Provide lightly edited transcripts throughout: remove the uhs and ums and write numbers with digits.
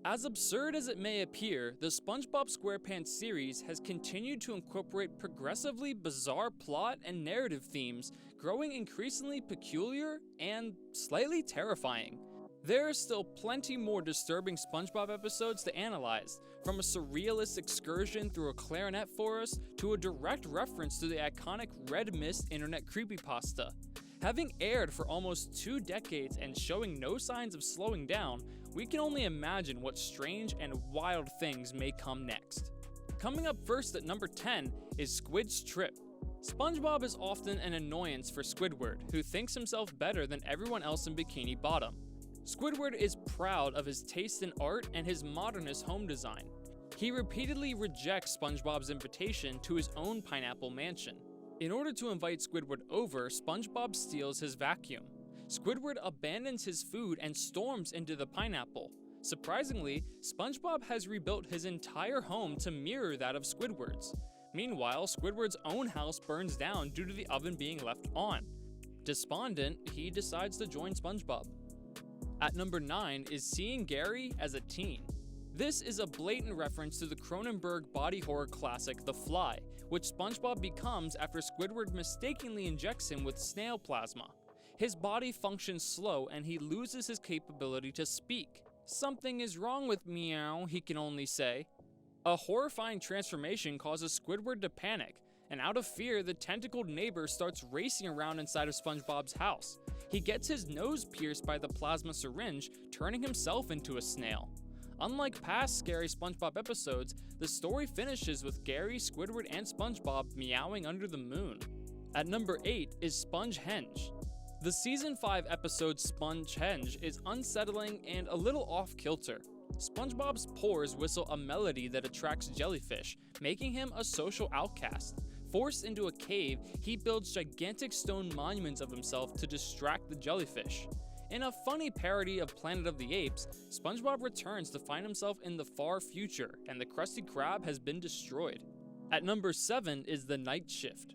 As absurd as it may appear, the SpongeBob SquarePants series has continued to incorporate progressively bizarre plot and narrative themes, growing increasingly peculiar and slightly terrifying. There are still plenty more disturbing SpongeBob episodes to analyze, from a surrealist excursion through a clarinet forest to a direct reference to the iconic Red Mist internet creepypasta. Having aired for almost 2 decades and showing no signs of slowing down, we can only imagine what strange and wild things may come next. Coming up first at number 10 is Squid's Trip. SpongeBob is often an annoyance for Squidward, who thinks himself better than everyone else in Bikini Bottom. Squidward is proud of his taste in art and his modernist home design. He repeatedly rejects SpongeBob's invitation to his own pineapple mansion. In order to invite Squidward over, SpongeBob steals his vacuum. Squidward abandons his food and storms into the pineapple. Surprisingly, SpongeBob has rebuilt his entire home to mirror that of Squidward's. Meanwhile, Squidward's own house burns down due to the oven being left on. Despondent, he decides to join SpongeBob. At number 9 is Seeing Gary as a Teen. This is a blatant reference to the Cronenberg body horror classic The Fly, which SpongeBob becomes after Squidward mistakenly injects him with snail plasma. His body functions slow and he loses his capability to speak. "Something is wrong with meow," he can only say. A horrifying transformation causes Squidward to panic, and out of fear, the tentacled neighbor starts racing around inside of SpongeBob's house. He gets his nose pierced by the plasma syringe, turning himself into a snail. Unlike past scary SpongeBob episodes, the story finishes with Gary, Squidward, and SpongeBob meowing under the moon. At number 8 is Spongehenge. The Season 5 episode Spongehenge is unsettling and a little off-kilter. SpongeBob's pores whistle a melody that attracts jellyfish, making him a social outcast. Forced into a cave, he builds gigantic stone monuments of himself to distract the jellyfish. In a funny parody of Planet of the Apes, SpongeBob returns to find himself in the far future, and the Krusty Krab has been destroyed. At number 7 is The Night Shift.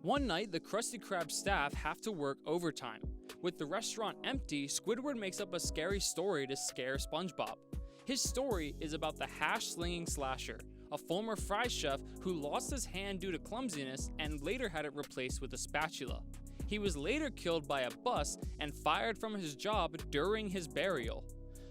One night, the Krusty Krab staff have to work overtime. With the restaurant empty, Squidward makes up a scary story to scare SpongeBob. His story is about the hash-slinging slasher, a former fry chef who lost his hand due to clumsiness and later had it replaced with a spatula. He was later killed by a bus and fired from his job during his burial.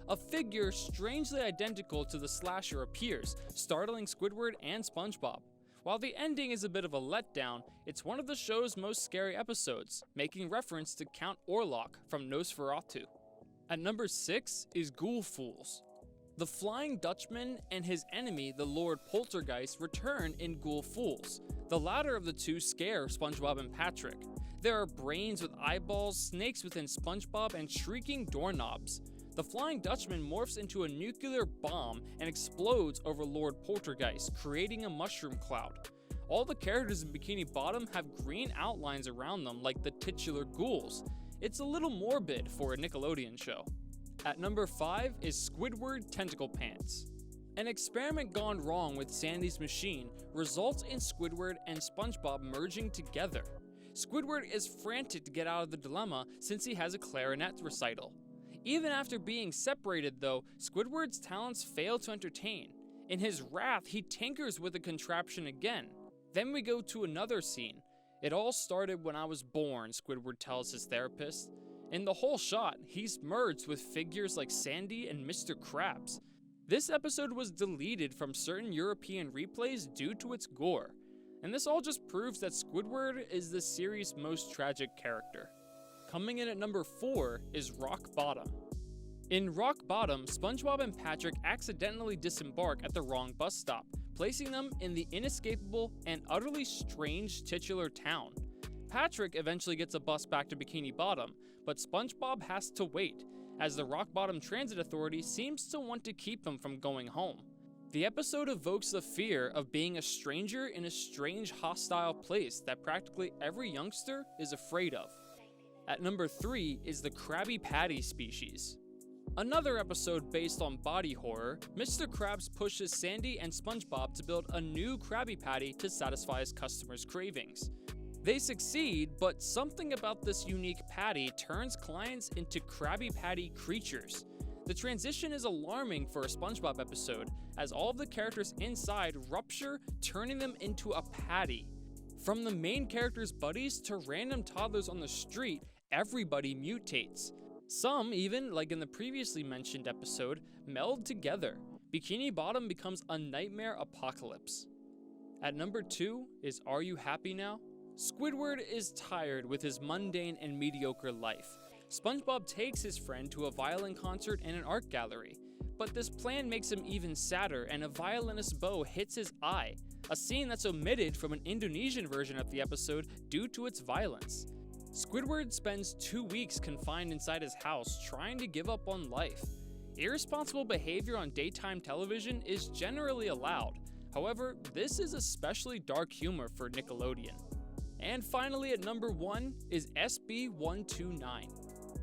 A figure strangely identical to the slasher appears, startling Squidward and SpongeBob. While the ending is a bit of a letdown, it's one of the show's most scary episodes, making reference to Count Orlok from Nosferatu. At number 6 is Ghoul Fools. The Flying Dutchman and his enemy, the Lord Poltergeist, return in Ghoul Fools. The latter of the two scare SpongeBob and Patrick. There are brains with eyeballs, snakes within SpongeBob, and shrieking doorknobs. The Flying Dutchman morphs into a nuclear bomb and explodes over Lord Poltergeist, creating a mushroom cloud. All the characters in Bikini Bottom have green outlines around them like the titular ghouls. It's a little morbid for a Nickelodeon show. At number 5 is Squidward Tentacle Pants. An experiment gone wrong with Sandy's machine results in Squidward and SpongeBob merging together. Squidward is frantic to get out of the dilemma since he has a clarinet recital. Even after being separated though, Squidward's talents fail to entertain. In his wrath, he tinkers with the contraption again. Then we go to another scene. "It all started when I was born," Squidward tells his therapist. In the whole shot, he's merged with figures like Sandy and Mr. Krabs. This episode was deleted from certain European replays due to its gore. And this all just proves that Squidward is the series' most tragic character. Coming in at number 4 is Rock Bottom. In Rock Bottom, SpongeBob and Patrick accidentally disembark at the wrong bus stop, placing them in the inescapable and utterly strange titular town. Patrick eventually gets a bus back to Bikini Bottom, but SpongeBob has to wait, as the Rock Bottom Transit Authority seems to want to keep him from going home. The episode evokes the fear of being a stranger in a strange, hostile place that practically every youngster is afraid of. At number 3 is the Krabby Patty species. Another episode based on body horror, Mr. Krabs pushes Sandy and SpongeBob to build a new Krabby Patty to satisfy his customers' cravings. They succeed, but something about this unique patty turns clients into Krabby Patty creatures. The transition is alarming for a SpongeBob episode, as all of the characters inside rupture, turning them into a patty. From the main character's buddies to random toddlers on the street, everybody mutates. Some even, like in the previously mentioned episode, meld together. Bikini Bottom becomes a nightmare apocalypse. At number 2 is Are You Happy Now? Squidward is tired with his mundane and mediocre life. SpongeBob takes his friend to a violin concert and an art gallery, but this plan makes him even sadder and a violinist's bow hits his eye, a scene that's omitted from an Indonesian version of the episode due to its violence. Squidward spends 2 weeks confined inside his house trying to give up on life. Irresponsible behavior on daytime television is generally allowed, however, this is especially dark humor for Nickelodeon. And finally at number 1 is SB129.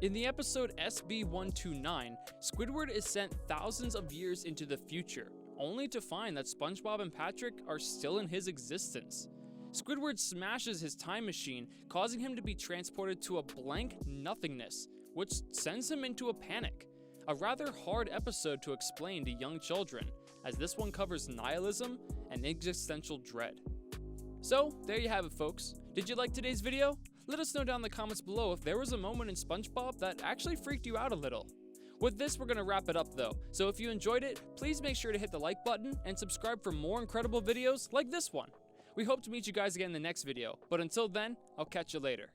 In the episode SB129, Squidward is sent thousands of years into the future, only to find that SpongeBob and Patrick are still in his existence. Squidward smashes his time machine, causing him to be transported to a blank nothingness, which sends him into a panic. A rather hard episode to explain to young children, as this one covers nihilism and existential dread. So, there you have it folks. Did you like today's video? Let us know down in the comments below if there was a moment in SpongeBob that actually freaked you out a little. With this, we're going to wrap it up though, so if you enjoyed it, please make sure to hit the like button and subscribe for more incredible videos like this one. We hope to meet you guys again in the next video, but until then, I'll catch you later.